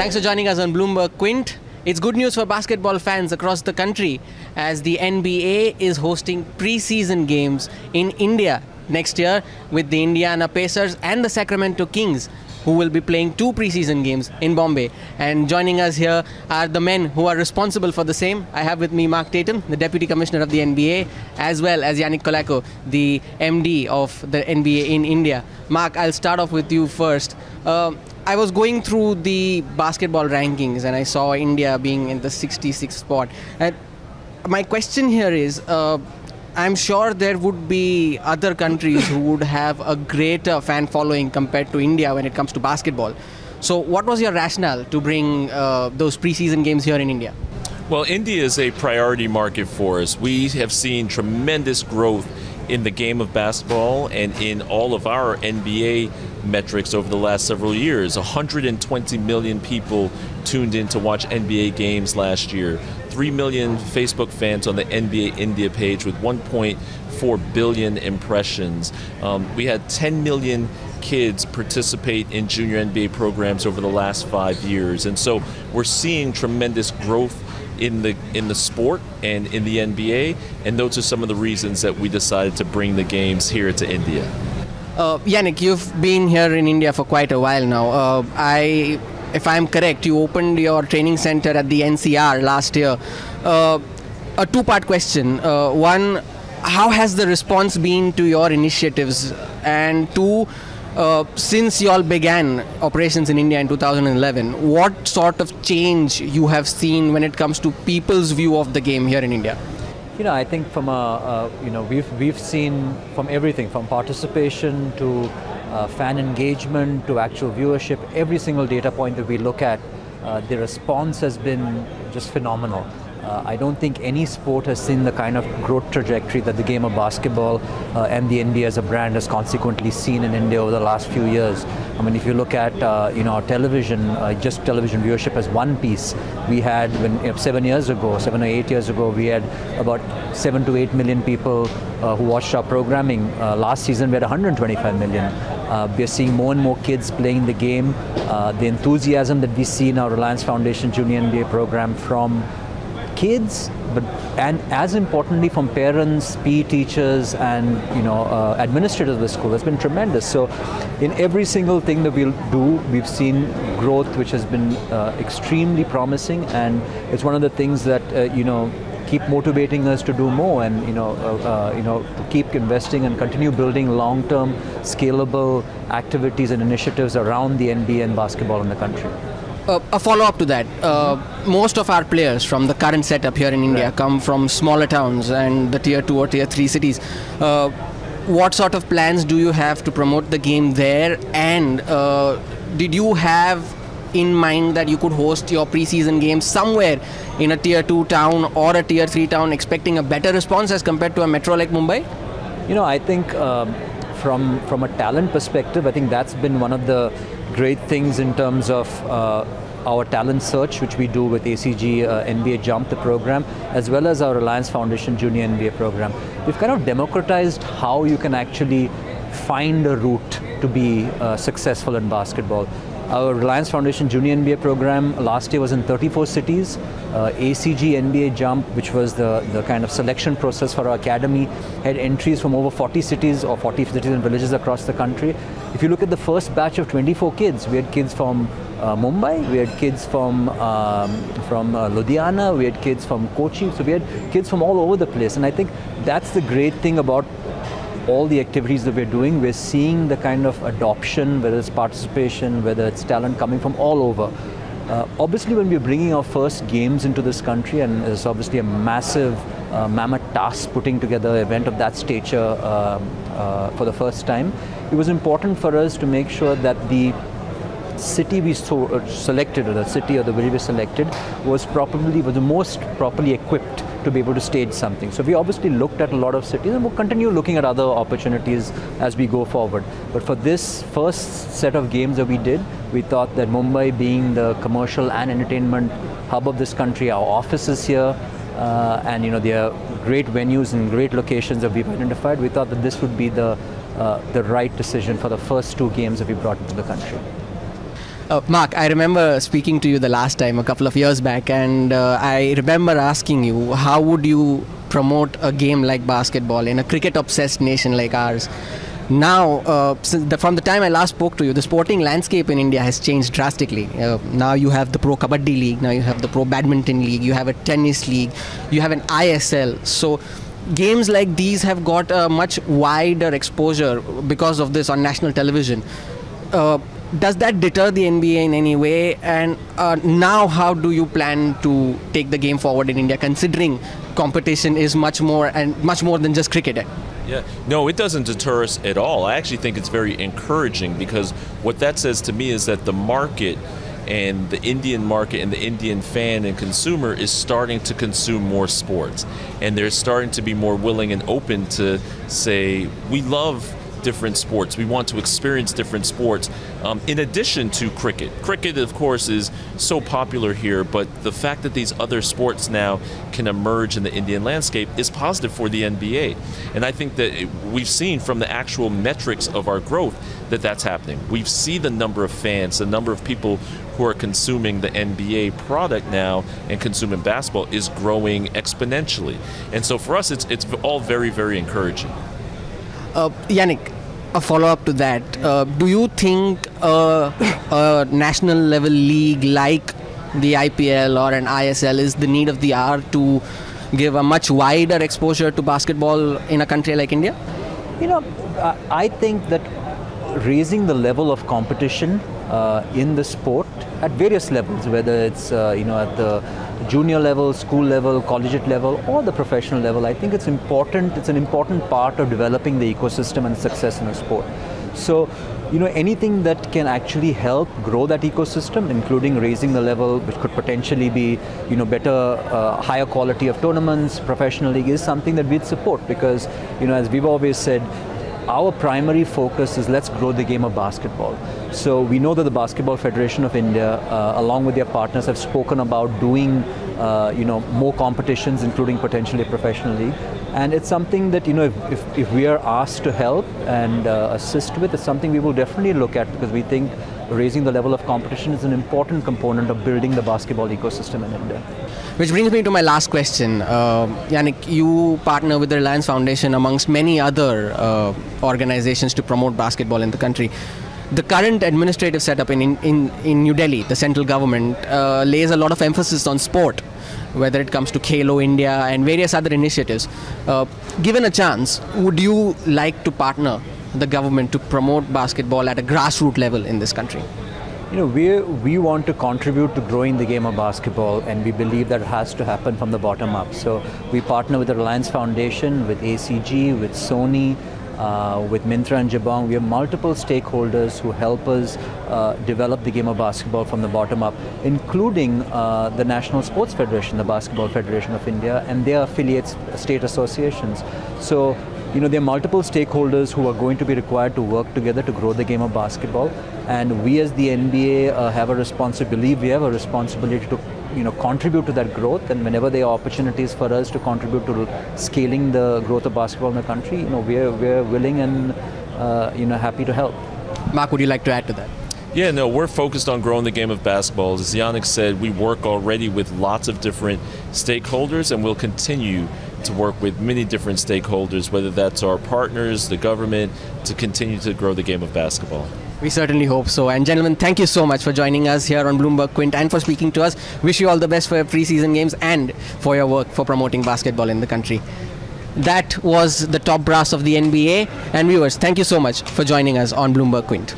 Thanks for joining us on BloombergQuint. It's good news for basketball fans across the country as the NBA is hosting preseason games in India next year with the Indiana Pacers and the Sacramento Kings, who will be playing 2 preseason games in Bombay. And joining us here are the men who are responsible for the same. I have with me Mark Tatum, the Deputy Commissioner of the NBA, as well as Yannick Colaco, the MD of the NBA in India. Mark, I'll start off with you first. I was going through the basketball rankings and I saw India being in the 66th spot. And my question here is, I'm sure there would be other countries who would have a greater fan following compared to India when it comes to basketball. So what was your rationale to bring those preseason games here in India? Well, India is a priority market for us. We have seen tremendous growth in the game of basketball and in all of our NBA metrics over the last several years. 120 million people tuned in to watch NBA games last year. 3 million Facebook fans on the NBA India page with 1.4 billion impressions. We had 10 million kids participate in junior NBA programs over the last 5 years. And so we're seeing tremendous growth in the sport and in the NBA, and those are some of the reasons that we decided to bring the games here to India. Yannick, you've been here in India for quite a while now. If I'm correct, you opened your training center at the NCR last year. A two-part question. One, how has the response been to your initiatives? And two, since you all began operations in India in 2011, what sort of change you have seen when it comes to people's view of the game here in India? I think from we've seen from everything, from participation to fan engagement to actual viewership, every single data point that we look at, the response has been just phenomenal. I don't think any sport has seen the kind of growth trajectory that the game of basketball and the NBA as a brand has consequently seen in India over the last few years. I mean, if you look at our television, just television viewership as one piece, we had 7 or 8 years ago, we had about 7 to 8 million people who watched our programming. Last season, we had 125 million. We're seeing more and more kids playing the game. The enthusiasm that we see in our Reliance Foundation Junior NBA program from kids, and as importantly from parents, PE teachers, and administrators of the school has been tremendous. So, in every single thing that we'll do, we've seen growth, which has been extremely promising, and it's one of the things that keep motivating us to do more, and to keep investing and continue building long-term, scalable activities and initiatives around the NBA and basketball in the country. A follow-up to that, most of our players from the current setup here in India come from smaller towns and the tier 2 or tier 3 cities. What sort of plans do you have to promote the game there, and did you have in mind that you could host your preseason games somewhere in a tier 2 town or a tier 3 town, expecting a better response as compared to a metro like Mumbai? I think from a talent perspective, I think that's been one of the great things in terms of our talent search, which we do with ACG NBA Jump, the program, as well as our Reliance Foundation Junior NBA program. We've kind of democratized how you can actually find a route to be successful in basketball. Our Reliance Foundation Junior NBA program last year was in 34 cities. ACG NBA Jump, which was the kind of selection process for our academy, had entries from over 40 cities or 40 cities and villages across the country. If you look at the first batch of 24 kids, we had kids from Mumbai, we had kids from Ludhiana, we had kids from Kochi, so we had kids from all over the place. And I think that's the great thing about all the activities that we're doing. We're seeing the kind of adoption, whether it's participation, whether it's talent coming from all over. Obviously, when we're bringing our first games into this country, and it's obviously a massive, mammoth task putting together an event of that stature for the first time, it was important for us to make sure that the city we selected, or the city or the village we selected, was the most properly equipped to be able to stage something. So we obviously looked at a lot of cities, and we'll continue looking at other opportunities as we go forward. But for this first set of games that we did, we thought that Mumbai, being the commercial and entertainment hub of this country, our office is here, and there are great venues and great locations that we've identified. We thought that this would be the right decision for the first 2 games that we brought into the country. Mark, I remember speaking to you the last time a couple of years back, and I remember asking you, how would you promote a game like basketball in a cricket-obsessed nation like ours? Now, from the time I last spoke to you, the sporting landscape in India has changed drastically. Now you have the Pro Kabaddi League, now you have the Pro Badminton League, you have a tennis league, you have an ISL. So games like these have got a much wider exposure because of this on national television. Does that deter the NBA in any way? And now how do you plan to take the game forward in India, considering competition is much more than just cricket? Yeah, no, it doesn't deter us at all. I actually think it's very encouraging, because what that says to me is that the market and the Indian market and the Indian fan and consumer is starting to consume more sports. And they're starting to be more willing and open to say, we love different sports. We want to experience different sports in addition to cricket. Cricket, of course, is so popular here, but the fact that these other sports now can emerge in the Indian landscape is positive for the NBA. And I think that we've seen from the actual metrics of our growth that that's happening. We see the number of fans, the number of people who are consuming the NBA product now and consuming basketball is growing exponentially. And so for us, it's all very, very encouraging. Yannick, a follow-up to that. Do you think a national level league like the IPL or an ISL is the need of the hour to give a much wider exposure to basketball in a country like India? I think that raising the level of competition in the sport at various levels, whether it's at the junior level, school level, collegiate level, or the professional level, I think it's important. It's an important part of developing the ecosystem and success in a sport. So, anything that can actually help grow that ecosystem, including raising the level, which could potentially be, better, higher quality of tournaments, professional league, is something that we'd support, because, as we've always said, our primary focus is let's grow the game of basketball. So we know that the Basketball Federation of India, along with their partners, have spoken about doing more competitions, including potentially a professional league. And it's something that, if we are asked to help and assist with, it's something we will definitely look at, because we think raising the level of competition is an important component of building the basketball ecosystem in India. Which brings me to my last question. Yannick, you partner with the Reliance Foundation amongst many other organizations to promote basketball in the country. The current administrative setup in New Delhi, the central government, lays a lot of emphasis on sport, whether it comes to Khelo India and various other initiatives. Given a chance, would you like to partner the government to promote basketball at a grassroots level in this country? We want to contribute to growing the game of basketball, and we believe that it has to happen from the bottom up. So we partner with the Reliance Foundation, with ACG, with Sony, with Myntra and Jabong. We have multiple stakeholders who help us develop the game of basketball from the bottom up, including the National Sports Federation, the Basketball Federation of India, and their affiliates, state associations. So, there are multiple stakeholders who are going to be required to work together to grow the game of basketball. And we as the NBA have a responsibility to contribute to that growth. And whenever there are opportunities for us to contribute to scaling the growth of basketball in the country, we're willing and happy to help. Mark, would you like to add to that? Yeah, no, we're focused on growing the game of basketball. As Yannick said, we work already with lots of different stakeholders, and we'll continue to work with many different stakeholders, whether that's our partners, the government, to continue to grow the game of basketball. We certainly hope so. And gentlemen, thank you so much for joining us here on BloombergQuint and for speaking to us. Wish you all the best for your preseason games and for your work for promoting basketball in the country. That was the top brass of the NBA. And viewers, thank you so much for joining us on BloombergQuint.